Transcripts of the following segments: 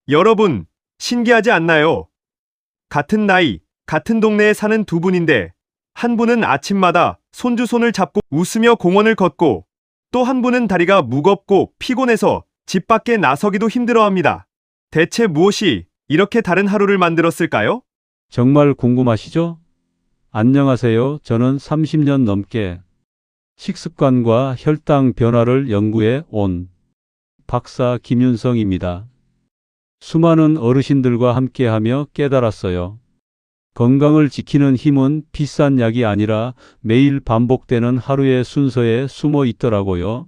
여러분, 신기하지 않나요? 같은 나이, 같은 동네에 사는 두 분인데, 한 분은 아침마다 손주 손을 잡고 웃으며 공원을 걷고, 또 한 분은 다리가 무겁고 피곤해서 집 밖에 나서기도 힘들어합니다. 대체 무엇이 이렇게 다른 하루를 만들었을까요? 정말 궁금하시죠? 안녕하세요. 저는 30년 넘게 식습관과 혈당 변화를 연구해 온 박사 김윤성입니다. 수많은 어르신들과 함께하며 깨달았어요. 건강을 지키는 힘은 비싼 약이 아니라 매일 반복되는 하루의 순서에 숨어 있더라고요.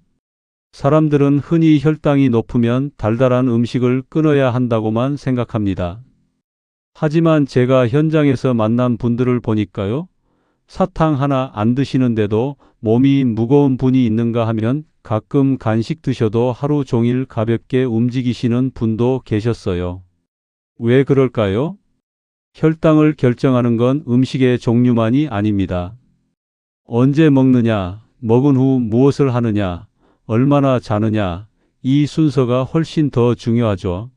사람들은 흔히 혈당이 높으면 달달한 음식을 끊어야 한다고만 생각합니다. 하지만 제가 현장에서 만난 분들을 보니까요. 사탕 하나 안 드시는데도 몸이 무거운 분이 있는가 하면 가끔 간식 드셔도 하루 종일 가볍게 움직이시는 분도 계셨어요. 왜 그럴까요? 혈당을 결정하는 건 음식의 종류만이 아닙니다. 언제 먹느냐, 먹은 후 무엇을 하느냐, 얼마나 자느냐, 이 순서가 훨씬 더 중요하죠.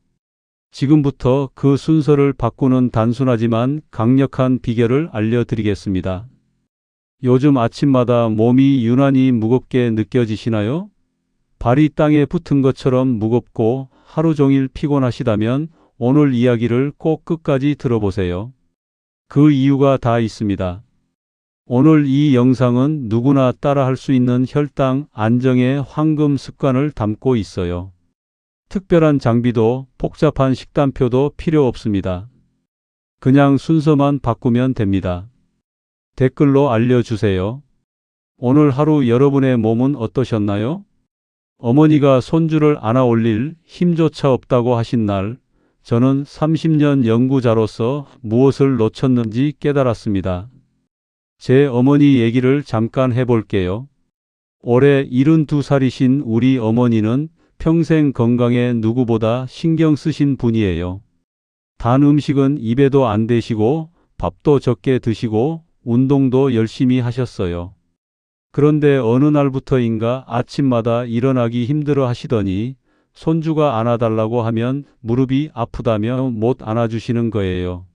지금부터 그 순서를 바꾸는 단순하지만 강력한 비결을 알려드리겠습니다. 요즘 아침마다 몸이 유난히 무겁게 느껴지시나요? 발이 땅에 붙은 것처럼 무겁고 하루 종일 피곤하시다면 오늘 이야기를 꼭 끝까지 들어보세요. 그 이유가 다 있습니다. 오늘 이 영상은 누구나 따라할 수 있는 혈당 안정의 황금 습관을 담고 있어요. 특별한 장비도 복잡한 식단표도 필요 없습니다. 그냥 순서만 바꾸면 됩니다. 댓글로 알려주세요. 오늘 하루 여러분의 몸은 어떠셨나요? 어머니가 손주를 안아 올릴 힘조차 없다고 하신 날, 저는 30년 연구자로서 무엇을 놓쳤는지 깨달았습니다. 제 어머니 얘기를 잠깐 해볼게요. 올해 72살이신 우리 어머니는 평생 건강에 누구보다 신경 쓰신 분이에요. 단 음식은 입에도 안 대시고 밥도 적게 드시고 운동도 열심히 하셨어요. 그런데 어느 날부터인가 아침마다 일어나기 힘들어 하시더니 손주가 안아달라고 하면 무릎이 아프다며 못 안아주시는 거예요.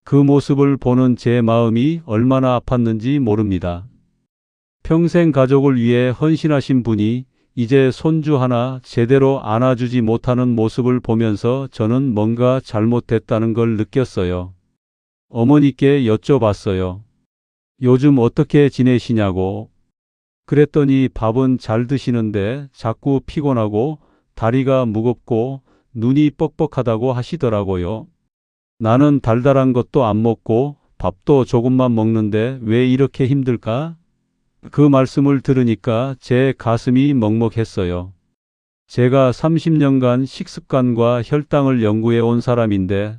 그 모습을 보는 제 마음이 얼마나 아팠는지 모릅니다. 평생 가족을 위해 헌신하신 분이 이제 손주 하나 제대로 안아주지 못하는 모습을 보면서 저는 뭔가 잘못됐다는 걸 느꼈어요. 어머니께 여쭤봤어요. 요즘 어떻게 지내시냐고. 그랬더니 밥은 잘 드시는데 자꾸 피곤하고 다리가 무겁고 눈이 뻑뻑하다고 하시더라고요. 나는 달달한 것도 안 먹고 밥도 조금만 먹는데 왜 이렇게 힘들까? 그 말씀을 들으니까 제 가슴이 먹먹했어요. 제가 30년간 식습관과 혈당을 연구해 온 사람인데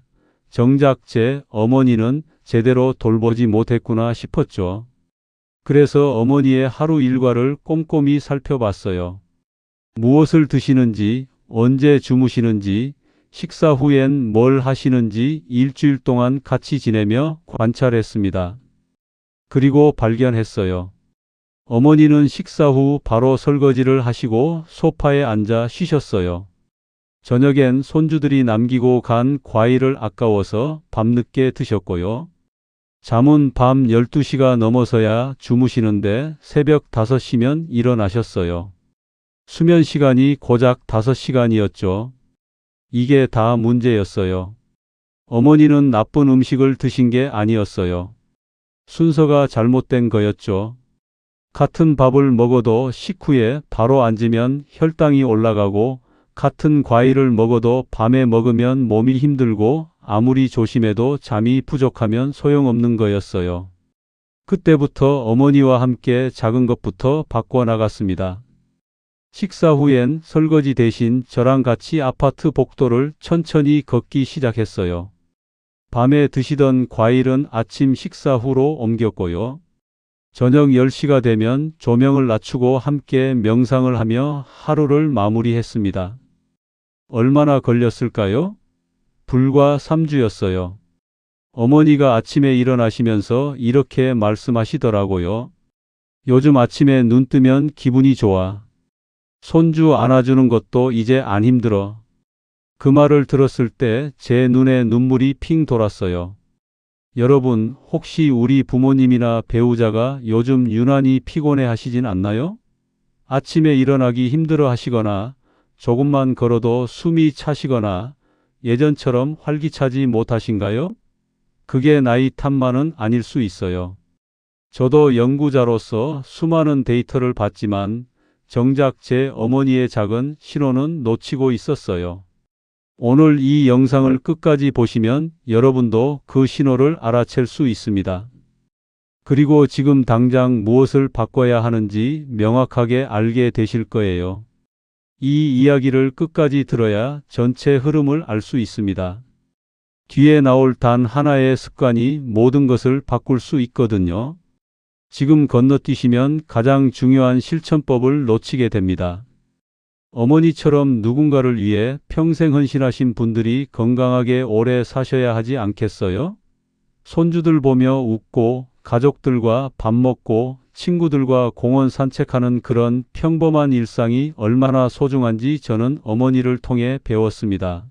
정작 제 어머니는 제대로 돌보지 못했구나 싶었죠. 그래서 어머니의 하루 일과를 꼼꼼히 살펴봤어요. 무엇을 드시는지, 언제 주무시는지, 식사 후엔 뭘 하시는지 일주일 동안 같이 지내며 관찰했습니다. 그리고 발견했어요. 어머니는 식사 후 바로 설거지를 하시고 소파에 앉아 쉬셨어요. 저녁엔 손주들이 남기고 간 과일을 아까워서 밤늦게 드셨고요. 잠은 밤 12시가 넘어서야 주무시는데 새벽 5시면 일어나셨어요. 수면 시간이 고작 5시간이었죠. 이게 다 문제였어요. 어머니는 나쁜 음식을 드신 게 아니었어요. 순서가 잘못된 거였죠. 같은 밥을 먹어도 식후에 바로 앉으면 혈당이 올라가고 같은 과일을 먹어도 밤에 먹으면 몸이 힘들고 아무리 조심해도 잠이 부족하면 소용없는 거였어요. 그때부터 어머니와 함께 작은 것부터 바꿔나갔습니다. 식사 후엔 설거지 대신 저랑 같이 아파트 복도를 천천히 걷기 시작했어요. 밤에 드시던 과일은 아침 식사 후로 옮겼고요. 저녁 10시가 되면 조명을 낮추고 함께 명상을 하며 하루를 마무리했습니다. 얼마나 걸렸을까요? 불과 3주였어요. 어머니가 아침에 일어나시면서 이렇게 말씀하시더라고요. 요즘 아침에 눈 뜨면 기분이 좋아. 손주 안아주는 것도 이제 안 힘들어. 그 말을 들었을 때 제 눈에 눈물이 핑 돌았어요. 여러분, 혹시 우리 부모님이나 배우자가 요즘 유난히 피곤해 하시진 않나요? 아침에 일어나기 힘들어 하시거나 조금만 걸어도 숨이 차시거나 예전처럼 활기차지 못하신가요? 그게 나이 탓만은 아닐 수 있어요. 저도 연구자로서 수많은 데이터를 봤지만 정작 제 어머니의 작은 신호는 놓치고 있었어요. 오늘 이 영상을 끝까지 보시면 여러분도 그 신호를 알아챌 수 있습니다. 그리고 지금 당장 무엇을 바꿔야 하는지 명확하게 알게 되실 거예요. 이 이야기를 끝까지 들어야 전체 흐름을 알 수 있습니다. 뒤에 나올 단 하나의 습관이 모든 것을 바꿀 수 있거든요. 지금 건너뛰시면 가장 중요한 실천법을 놓치게 됩니다. 어머니처럼 누군가를 위해 평생 헌신하신 분들이 건강하게 오래 사셔야 하지 않겠어요? 손주들 보며 웃고 가족들과 밥 먹고 친구들과 공원 산책하는 그런 평범한 일상이 얼마나 소중한지 저는 어머니를 통해 배웠습니다.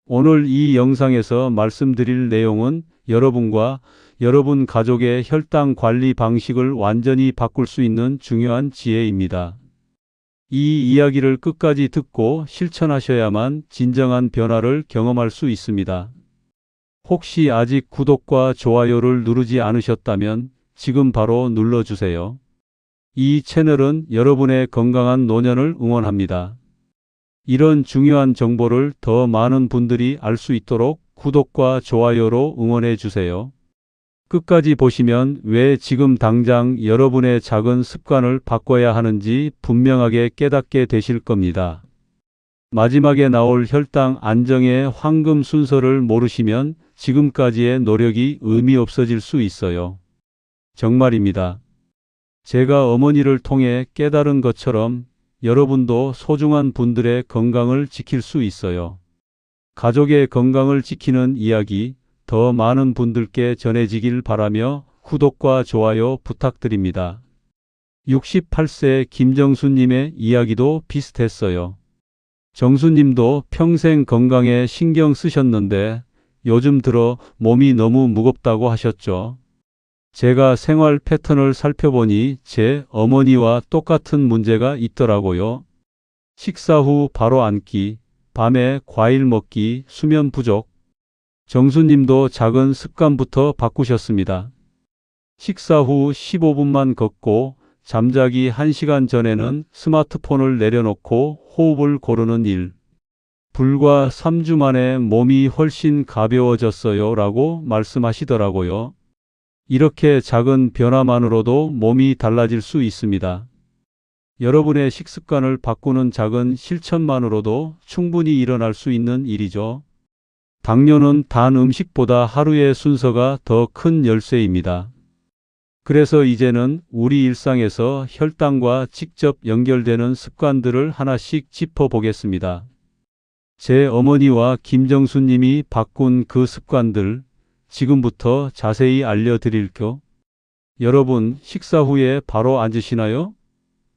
오늘 이 영상에서 말씀드릴 내용은 여러분과 여러분 가족의 혈당 관리 방식을 완전히 바꿀 수 있는 중요한 지혜입니다. 이 이야기를 끝까지 듣고 실천하셔야만 진정한 변화를 경험할 수 있습니다. 혹시 아직 구독과 좋아요를 누르지 않으셨다면 지금 바로 눌러주세요. 이 채널은 여러분의 건강한 노년을 응원합니다. 이런 중요한 정보를 더 많은 분들이 알 수 있도록 구독과 좋아요로 응원해 주세요. 끝까지 보시면 왜 지금 당장 여러분의 작은 습관을 바꿔야 하는지 분명하게 깨닫게 되실 겁니다. 마지막에 나올 혈당 안정의 황금 순서를 모르시면 지금까지의 노력이 의미 없어질 수 있어요. 정말입니다. 제가 어머니를 통해 깨달은 것처럼 여러분도 소중한 분들의 건강을 지킬 수 있어요. 가족의 건강을 지키는 이야기 더 많은 분들께 전해지길 바라며 구독과 좋아요 부탁드립니다. 68세 김정수님의 이야기도 비슷했어요. 정수님도 평생 건강에 신경 쓰셨는데 요즘 들어 몸이 너무 무겁다고 하셨죠. 제가 생활 패턴을 살펴보니 제 어머니와 똑같은 문제가 있더라고요. 식사 후 바로 앉기, 밤에 과일 먹기, 수면 부족. 정수님도 작은 습관부터 바꾸셨습니다. 식사 후 15분만 걷고 잠자기 1시간 전에는 스마트폰을 내려놓고 호흡을 고르는 일. 불과 3주 만에 몸이 훨씬 가벼워졌어요 라고 말씀하시더라고요. 이렇게 작은 변화만으로도 몸이 달라질 수 있습니다. 여러분의 식습관을 바꾸는 작은 실천만으로도 충분히 일어날 수 있는 일이죠. 당뇨는 단 음식보다 하루의 순서가 더 큰 열쇠입니다. 그래서 이제는 우리 일상에서 혈당과 직접 연결되는 습관들을 하나씩 짚어보겠습니다. 제 어머니와 김정수님이 바꾼 그 습관들, 지금부터 자세히 알려드릴게요. 여러분, 식사 후에 바로 앉으시나요?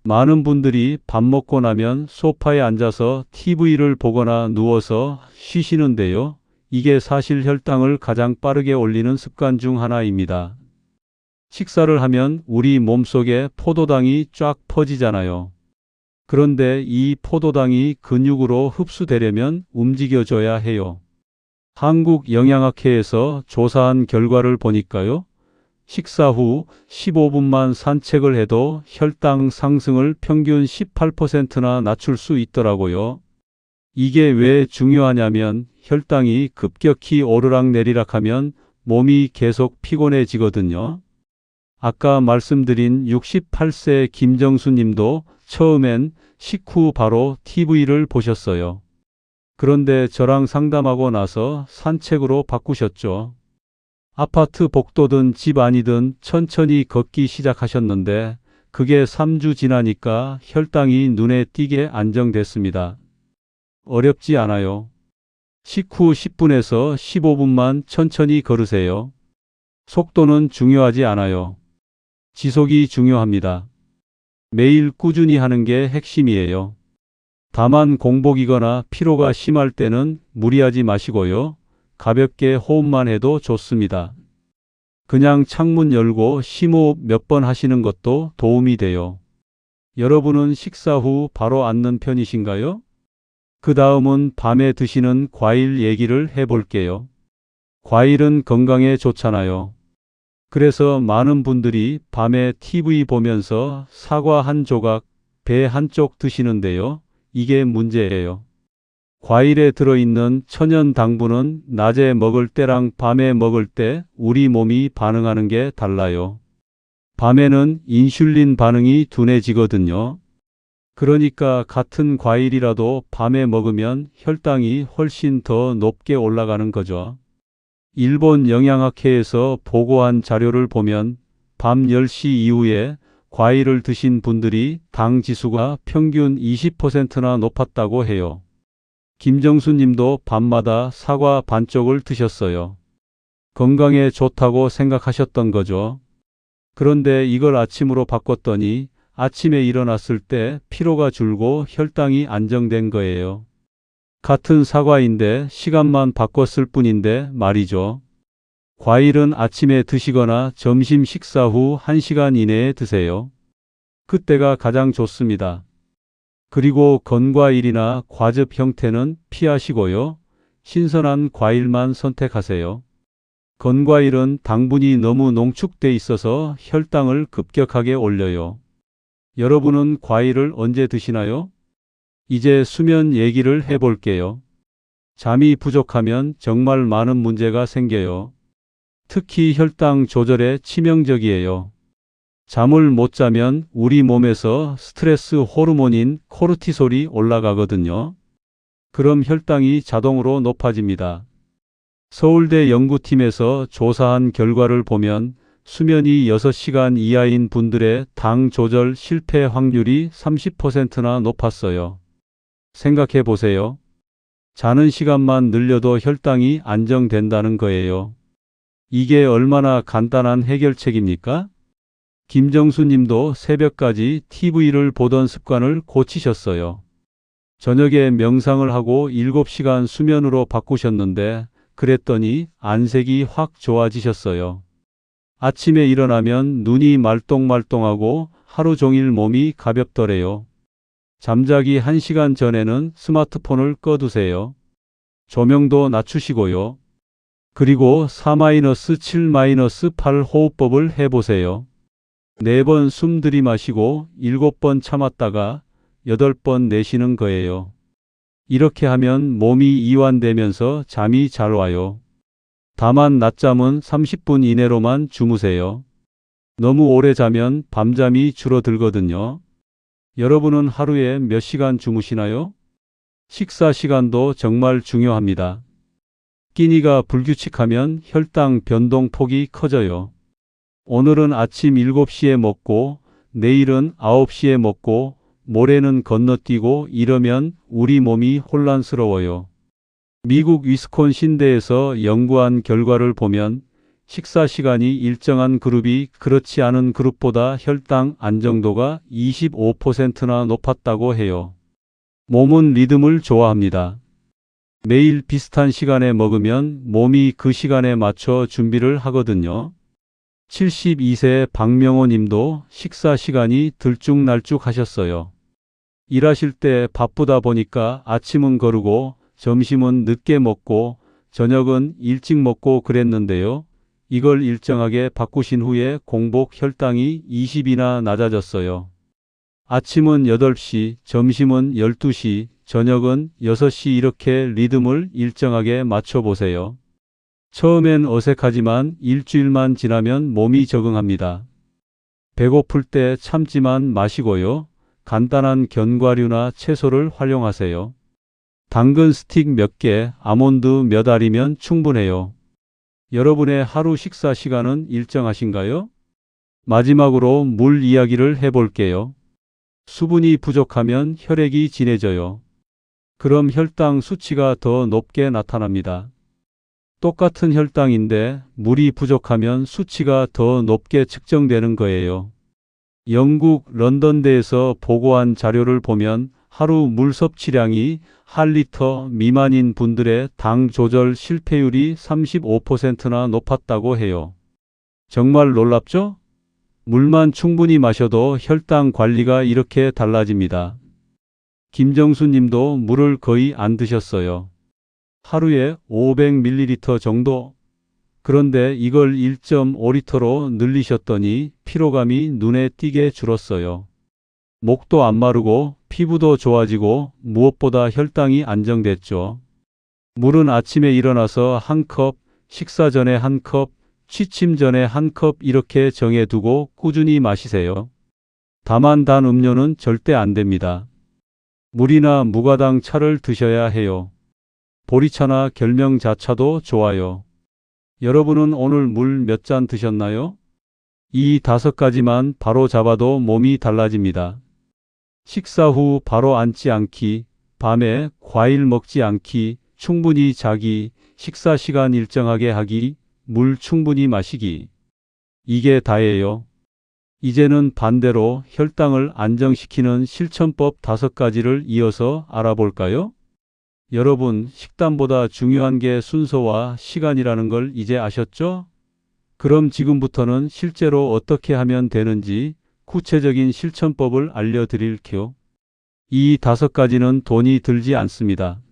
많은 분들이 밥 먹고 나면 소파에 앉아서 TV를 보거나 누워서 쉬시는데요. 이게 사실 혈당을 가장 빠르게 올리는 습관 중 하나입니다. 식사를 하면 우리 몸속에 포도당이 쫙 퍼지잖아요. 그런데 이 포도당이 근육으로 흡수되려면 움직여줘야 해요. 한국영양학회에서 조사한 결과를 보니까요. 식사 후 15분만 산책을 해도 혈당 상승을 평균 18%나 낮출 수 있더라고요. 이게 왜 중요하냐면 혈당이 급격히 오르락내리락하면 몸이 계속 피곤해지거든요. 아까 말씀드린 68세 김정수 님도 처음엔 식후 바로 TV를 보셨어요. 그런데 저랑 상담하고 나서 산책으로 바꾸셨죠. 아파트 복도든 집 안이든 천천히 걷기 시작하셨는데 그게 3주 지나니까 혈당이 눈에 띄게 안정됐습니다. 어렵지 않아요. 식후 10분에서 15분만 천천히 걸으세요. 속도는 중요하지 않아요. 지속이 중요합니다. 매일 꾸준히 하는 게 핵심이에요. 다만 공복이거나 피로가 심할 때는 무리하지 마시고요. 가볍게 호흡만 해도 좋습니다. 그냥 창문 열고 심호흡 몇 번 하시는 것도 도움이 돼요. 여러분은 식사 후 바로 앉는 편이신가요? 그 다음은 밤에 드시는 과일 얘기를 해볼게요. 과일은 건강에 좋잖아요. 그래서 많은 분들이 밤에 TV 보면서 사과 한 조각, 배 한쪽 드시는데요. 이게 문제예요. 과일에 들어있는 천연 당분은 낮에 먹을 때랑 밤에 먹을 때 우리 몸이 반응하는 게 달라요. 밤에는 인슐린 반응이 둔해지거든요. 그러니까 같은 과일이라도 밤에 먹으면 혈당이 훨씬 더 높게 올라가는 거죠. 일본 영양학회에서 보고한 자료를 보면 밤 10시 이후에 과일을 드신 분들이 당 지수가 평균 20%나 높았다고 해요. 김정수 님도 밤마다 사과 반쪽을 드셨어요. 건강에 좋다고 생각하셨던 거죠. 그런데 이걸 아침으로 바꿨더니 아침에 일어났을 때 피로가 줄고 혈당이 안정된 거예요. 같은 사과인데 시간만 바꿨을 뿐인데 말이죠. 과일은 아침에 드시거나 점심 식사 후 1시간 이내에 드세요. 그때가 가장 좋습니다. 그리고 건과일이나 과즙 형태는 피하시고요. 신선한 과일만 선택하세요. 건과일은 당분이 너무 농축돼 있어서 혈당을 급격하게 올려요. 여러분은 과일을 언제 드시나요? 이제 수면 얘기를 해볼게요. 잠이 부족하면 정말 많은 문제가 생겨요. 특히 혈당 조절에 치명적이에요. 잠을 못 자면 우리 몸에서 스트레스 호르몬인 코르티솔이 올라가거든요. 그럼 혈당이 자동으로 높아집니다. 서울대 연구팀에서 조사한 결과를 보면 수면이 6시간 이하인 분들의 당 조절 실패 확률이 30%나 높았어요. 생각해 보세요. 자는 시간만 늘려도 혈당이 안정된다는 거예요. 이게 얼마나 간단한 해결책입니까? 김정수 님도 새벽까지 TV를 보던 습관을 고치셨어요. 저녁에 명상을 하고 7시간 수면으로 바꾸셨는데 그랬더니 안색이 확 좋아지셨어요. 아침에 일어나면 눈이 말똥말똥하고 하루 종일 몸이 가볍더래요. 잠자기 1시간 전에는 스마트폰을 꺼두세요. 조명도 낮추시고요. 그리고 4-7-8 호흡법을 해보세요. 4번 숨 들이마시고 7번 참았다가 8번 내쉬는 거예요. 이렇게 하면 몸이 이완되면서 잠이 잘 와요. 다만 낮잠은 30분 이내로만 주무세요. 너무 오래 자면 밤잠이 줄어들거든요. 여러분은 하루에 몇 시간 주무시나요? 식사 시간도 정말 중요합니다. 끼니가 불규칙하면 혈당 변동폭이 커져요. 오늘은 아침 7시에 먹고 내일은 9시에 먹고 모레는 건너뛰고 이러면 우리 몸이 혼란스러워요. 미국 위스콘신대에서 연구한 결과를 보면 식사 시간이 일정한 그룹이 그렇지 않은 그룹보다 혈당 안정도가 25%나 높았다고 해요. 몸은 리듬을 좋아합니다. 매일 비슷한 시간에 먹으면 몸이 그 시간에 맞춰 준비를 하거든요. 72세 박명호 님도 식사 시간이 들쭉날쭉 하셨어요. 일하실 때 바쁘다 보니까 아침은 거르고 점심은 늦게 먹고 저녁은 일찍 먹고 그랬는데요. 이걸 일정하게 바꾸신 후에 공복 혈당이 20이나 낮아졌어요. 아침은 8시, 점심은 12시, 저녁은 6시 이렇게 리듬을 일정하게 맞춰보세요. 처음엔 어색하지만 일주일만 지나면 몸이 적응합니다. 배고플 때 참지만 마시고요. 간단한 견과류나 채소를 활용하세요. 당근 스틱 몇 개, 아몬드 몇 알이면 충분해요. 여러분의 하루 식사 시간은 일정하신가요? 마지막으로 물 이야기를 해볼게요. 수분이 부족하면 혈액이 진해져요. 그럼 혈당 수치가 더 높게 나타납니다. 똑같은 혈당인데 물이 부족하면 수치가 더 높게 측정되는 거예요. 영국 런던대에서 보고한 자료를 보면 하루 물 섭취량이 1리터 미만인 분들의 당 조절 실패율이 35%나 높았다고 해요. 정말 놀랍죠? 물만 충분히 마셔도 혈당 관리가 이렇게 달라집니다. 김정수 님도 물을 거의 안 드셨어요. 하루에 500ml 정도? 그런데 이걸 1.5리터로 늘리셨더니 피로감이 눈에 띄게 줄었어요. 목도 안 마르고 피부도 좋아지고 무엇보다 혈당이 안정됐죠. 물은 아침에 일어나서 한 컵, 식사 전에 한 컵, 취침 전에 한 컵 이렇게 정해두고 꾸준히 마시세요. 다만 단 음료는 절대 안 됩니다. 물이나 무가당 차를 드셔야 해요. 보리차나 결명자차도 좋아요. 여러분은 오늘 물 몇 잔 드셨나요? 이 5가지만 바로 잡아도 몸이 달라집니다. 식사 후 바로 앉지 않기, 밤에 과일 먹지 않기, 충분히 자기, 식사 시간 일정하게 하기, 물 충분히 마시기. 이게 다예요. 이제는 반대로 혈당을 안정시키는 실천법 5가지를 이어서 알아볼까요? 여러분, 식단보다 중요한 게 순서와 시간이라는 걸 이제 아셨죠? 그럼 지금부터는 실제로 어떻게 하면 되는지 구체적인 실천법을 알려드릴게요. 이 5가지는 돈이 들지 않습니다.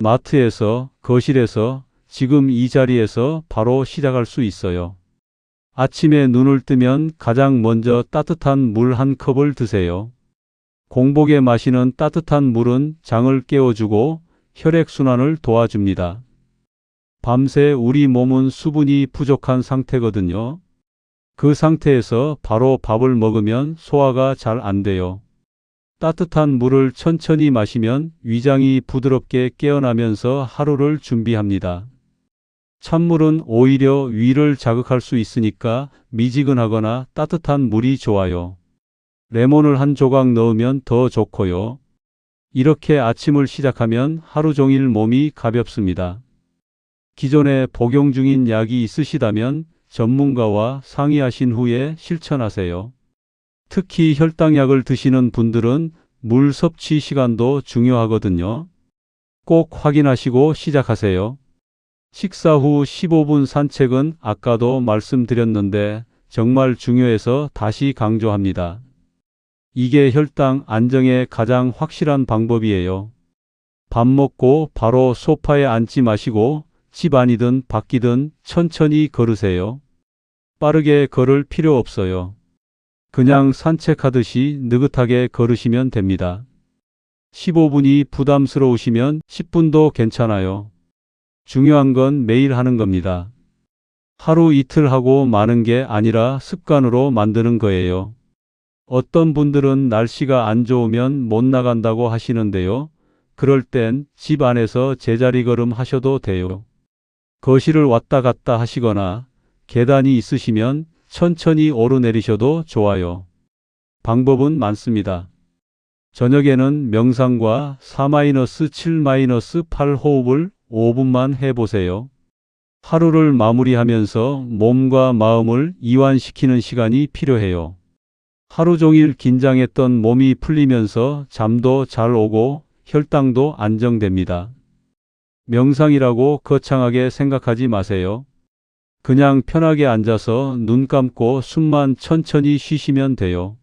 마트에서, 거실에서, 지금 이 자리에서 바로 시작할 수 있어요. 아침에 눈을 뜨면 가장 먼저 따뜻한 물 한 컵을 드세요. 공복에 마시는 따뜻한 물은 장을 깨워주고 혈액순환을 도와줍니다. 밤새 우리 몸은 수분이 부족한 상태거든요. 그 상태에서 바로 밥을 먹으면 소화가 잘 안 돼요. 따뜻한 물을 천천히 마시면 위장이 부드럽게 깨어나면서 하루를 준비합니다. 찬물은 오히려 위를 자극할 수 있으니까 미지근하거나 따뜻한 물이 좋아요. 레몬을 한 조각 넣으면 더 좋고요. 이렇게 아침을 시작하면 하루 종일 몸이 가볍습니다. 기존에 복용 중인 약이 있으시다면 전문가와 상의하신 후에 실천하세요. 특히 혈당약을 드시는 분들은 물 섭취 시간도 중요하거든요. 꼭 확인하시고 시작하세요. 식사 후 15분 산책은 아까도 말씀드렸는데 정말 중요해서 다시 강조합니다. 이게 혈당 안정에 가장 확실한 방법이에요. 밥 먹고 바로 소파에 앉지 마시고 집 안이든 밖이든 천천히 걸으세요. 빠르게 걸을 필요 없어요. 그냥 산책하듯이 느긋하게 걸으시면 됩니다. 15분이 부담스러우시면 10분도 괜찮아요. 중요한 건 매일 하는 겁니다. 하루 이틀 하고 마는 게 아니라 습관으로 만드는 거예요. 어떤 분들은 날씨가 안 좋으면 못 나간다고 하시는데요. 그럴 땐 집 안에서 제자리 걸음 하셔도 돼요. 거실을 왔다 갔다 하시거나 계단이 있으시면 천천히 오르내리셔도 좋아요. 방법은 많습니다. 저녁에는 명상과 4-7-8 호흡을 5분만 해보세요. 하루를 마무리하면서 몸과 마음을 이완시키는 시간이 필요해요. 하루 종일 긴장했던 몸이 풀리면서 잠도 잘 오고 혈당도 안정됩니다. 명상이라고 거창하게 생각하지 마세요. 그냥 편하게 앉아서 눈 감고 숨만 천천히 쉬시면 돼요.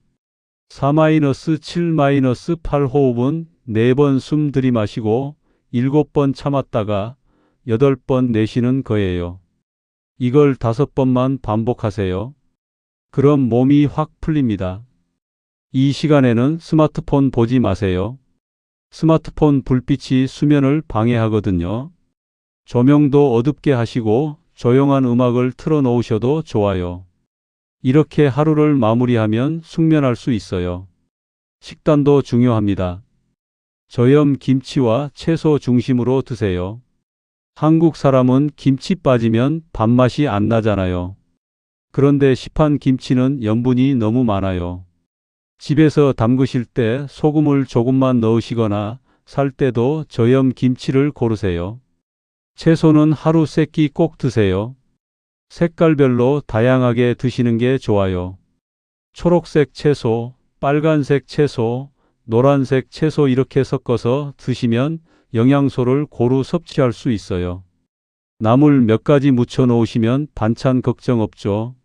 4-7-8 호흡은 4번 숨 들이마시고 7번 참았다가 8번 내쉬는 거예요. 이걸 5번만 반복하세요. 그럼 몸이 확 풀립니다. 이 시간에는 스마트폰 보지 마세요. 스마트폰 불빛이 수면을 방해하거든요. 조명도 어둡게 하시고 조용한 음악을 틀어 놓으셔도 좋아요. 이렇게 하루를 마무리하면 숙면할 수 있어요. 식단도 중요합니다. 저염 김치와 채소 중심으로 드세요. 한국 사람은 김치 빠지면 밥맛이 안 나잖아요. 그런데 시판 김치는 염분이 너무 많아요. 집에서 담그실 때 소금을 조금만 넣으시거나 살 때도 저염 김치를 고르세요. 채소는 하루 3끼 꼭 드세요. 색깔별로 다양하게 드시는 게 좋아요. 초록색 채소, 빨간색 채소, 노란색 채소 이렇게 섞어서 드시면 영양소를 고루 섭취할 수 있어요. 나물 몇 가지 묻혀 놓으시면 반찬 걱정 없죠.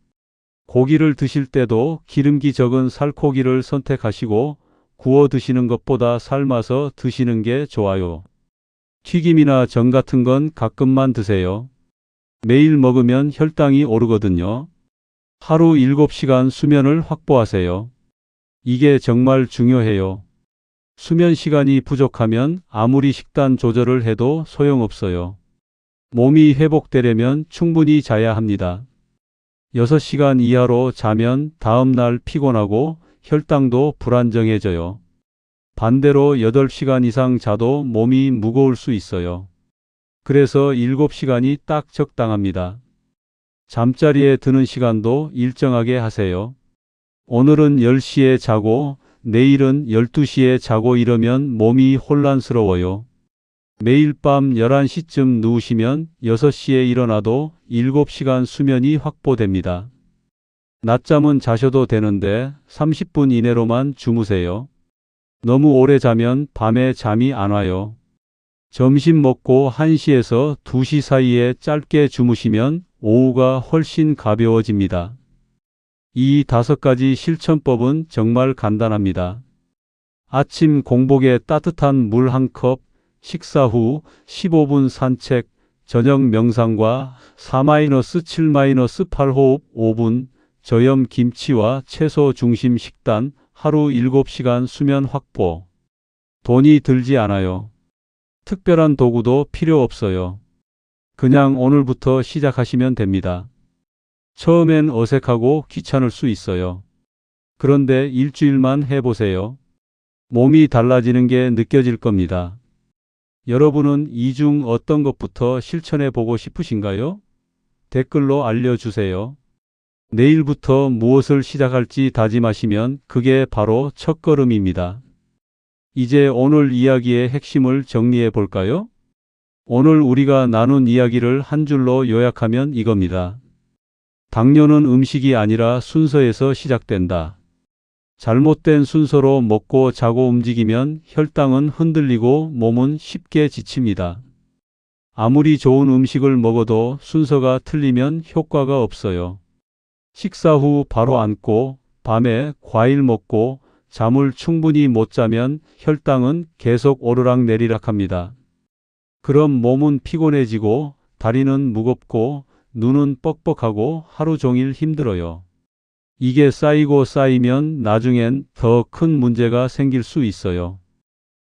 고기를 드실 때도 기름기 적은 살코기를 선택하시고 구워 드시는 것보다 삶아서 드시는 게 좋아요. 튀김이나 전 같은 건 가끔만 드세요. 매일 먹으면 혈당이 오르거든요. 하루 7시간 수면을 확보하세요. 이게 정말 중요해요. 수면 시간이 부족하면 아무리 식단 조절을 해도 소용없어요. 몸이 회복되려면 충분히 자야 합니다. 6시간 이하로 자면 다음날 피곤하고 혈당도 불안정해져요. 반대로 8시간 이상 자도 몸이 무거울 수 있어요. 그래서 7시간이 딱 적당합니다. 잠자리에 드는 시간도 일정하게 하세요. 오늘은 10시에 자고 내일은 12시에 자고 이러면 몸이 혼란스러워요. 매일 밤 11시쯤 누우시면 6시에 일어나도 7시간 수면이 확보됩니다. 낮잠은 자셔도 되는데 30분 이내로만 주무세요. 너무 오래 자면 밤에 잠이 안 와요. 점심 먹고 1시에서 2시 사이에 짧게 주무시면 오후가 훨씬 가벼워집니다. 이 5가지 실천법은 정말 간단합니다. 아침 공복에 따뜻한 물 1컵, 식사 후 15분 산책, 저녁 명상과 4-7-8 호흡 5분, 저염 김치와 채소 중심 식단, 하루 7시간 수면 확보. 돈이 들지 않아요. 특별한 도구도 필요 없어요. 그냥 오늘부터 시작하시면 됩니다. 처음엔 어색하고 귀찮을 수 있어요. 그런데 일주일만 해보세요. 몸이 달라지는 게 느껴질 겁니다. 여러분은 이 중 어떤 것부터 실천해 보고 싶으신가요? 댓글로 알려주세요. 내일부터 무엇을 시작할지 다짐하시면 그게 바로 첫걸음입니다. 이제 오늘 이야기의 핵심을 정리해 볼까요? 오늘 우리가 나눈 이야기를 한 줄로 요약하면 이겁니다. 당뇨는 음식이 아니라 순서에서 시작된다. 잘못된 순서로 먹고 자고 움직이면 혈당은 흔들리고 몸은 쉽게 지칩니다. 아무리 좋은 음식을 먹어도 순서가 틀리면 효과가 없어요. 식사 후 바로 앉고 밤에 과일 먹고 잠을 충분히 못 자면 혈당은 계속 오르락내리락 합니다. 그럼 몸은 피곤해지고 다리는 무겁고 눈은 뻑뻑하고 하루 종일 힘들어요. 이게 쌓이고 쌓이면 나중엔 더 큰 문제가 생길 수 있어요.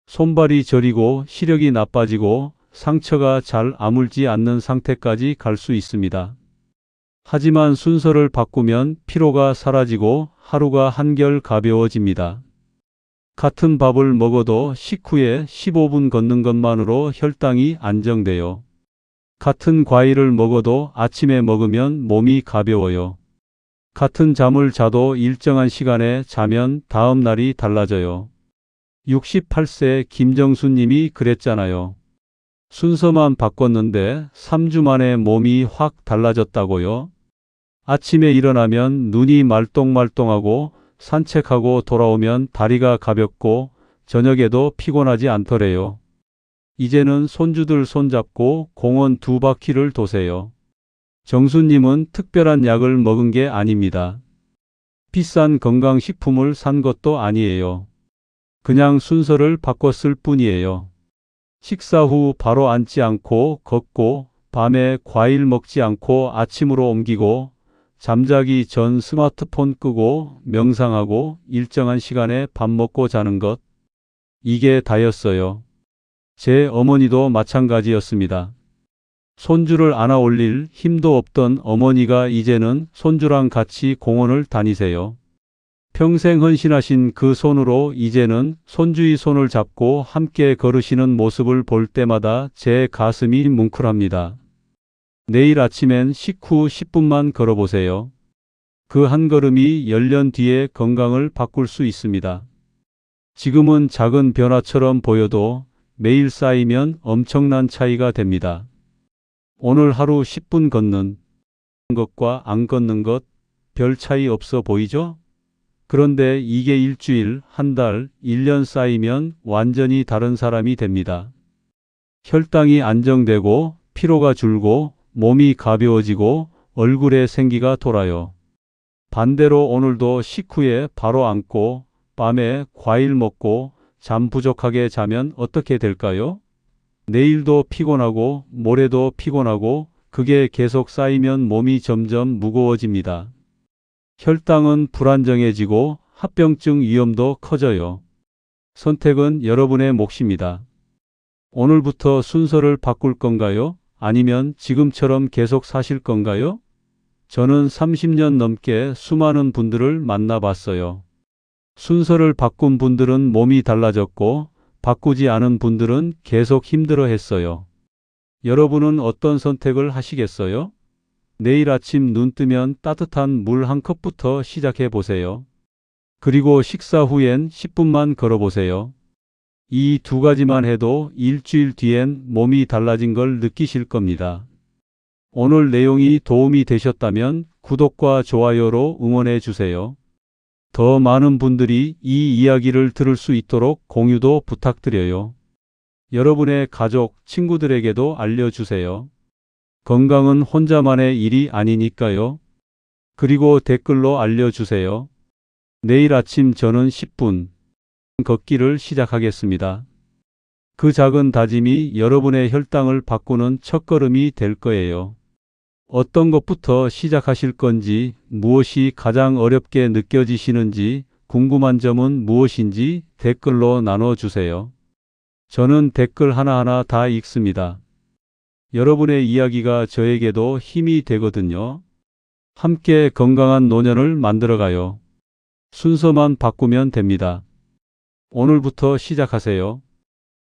손발이 저리고 시력이 나빠지고 상처가 잘 아물지 않는 상태까지 갈 수 있습니다. 하지만 순서를 바꾸면 피로가 사라지고 하루가 한결 가벼워집니다. 같은 밥을 먹어도 식후에 15분 걷는 것만으로 혈당이 안정돼요. 같은 과일을 먹어도 아침에 먹으면 몸이 가벼워요. 같은 잠을 자도 일정한 시간에 자면 다음 날이 달라져요. 68세 김정수 님이 그랬잖아요. 순서만 바꿨는데 3주 만에 몸이 확 달라졌다고요. 아침에 일어나면 눈이 말똥말똥하고 산책하고 돌아오면 다리가 가볍고 저녁에도 피곤하지 않더래요. 이제는 손주들 손잡고 공원 2바퀴를 도세요. 정수님은 특별한 약을 먹은 게 아닙니다. 비싼 건강식품을 산 것도 아니에요. 그냥 순서를 바꿨을 뿐이에요. 식사 후 바로 앉지 않고 걷고 밤에 과일 먹지 않고 아침으로 옮기고 잠자기 전 스마트폰 끄고 명상하고 일정한 시간에 밥 먹고 자는 것. 이게 다였어요. 제 어머니도 마찬가지였습니다. 손주를 안아 올릴 힘도 없던 어머니가 이제는 손주랑 같이 공원을 다니세요. 평생 헌신하신 그 손으로 이제는 손주의 손을 잡고 함께 걸으시는 모습을 볼 때마다 제 가슴이 뭉클합니다. 내일 아침엔 식후 10분만 걸어보세요. 그 한 걸음이 10년 뒤에 건강을 바꿀 수 있습니다. 지금은 작은 변화처럼 보여도 매일 쌓이면 엄청난 차이가 됩니다. 오늘 하루 10분 걷는 것과 안 걷는 것 별 차이 없어 보이죠? 그런데 이게 일주일, 한 달, 1년 쌓이면 완전히 다른 사람이 됩니다. 혈당이 안정되고 피로가 줄고 몸이 가벼워지고 얼굴에 생기가 돌아요. 반대로 오늘도 식후에 바로 앉고 밤에 과일 먹고 잠 부족하게 자면 어떻게 될까요? 내일도 피곤하고 모레도 피곤하고 그게 계속 쌓이면 몸이 점점 무거워집니다. 혈당은 불안정해지고 합병증 위험도 커져요. 선택은 여러분의 몫입니다. 오늘부터 순서를 바꿀 건가요? 아니면 지금처럼 계속 사실 건가요? 저는 30년 넘게 수많은 분들을 만나봤어요. 순서를 바꾼 분들은 몸이 달라졌고 바꾸지 않은 분들은 계속 힘들어 했어요. 여러분은 어떤 선택을 하시겠어요? 내일 아침 눈 뜨면 따뜻한 물 한 컵부터 시작해 보세요. 그리고 식사 후엔 10분만 걸어 보세요. 이 두 가지만 해도 일주일 뒤엔 몸이 달라진 걸 느끼실 겁니다. 오늘 내용이 도움이 되셨다면 구독과 좋아요로 응원해 주세요. 더 많은 분들이 이 이야기를 들을 수 있도록 공유도 부탁드려요. 여러분의 가족, 친구들에게도 알려주세요. 건강은 혼자만의 일이 아니니까요. 그리고 댓글로 알려주세요. 내일 아침 저는 10분 걷기를 시작하겠습니다. 그 작은 다짐이 여러분의 혈당을 바꾸는 첫걸음이 될 거예요. 어떤 것부터 시작하실 건지, 무엇이 가장 어렵게 느껴지시는지, 궁금한 점은 무엇인지 댓글로 나눠주세요. 저는 댓글 하나하나 다 읽습니다. 여러분의 이야기가 저에게도 힘이 되거든요. 함께 건강한 노년을 만들어가요. 순서만 바꾸면 됩니다. 오늘부터 시작하세요.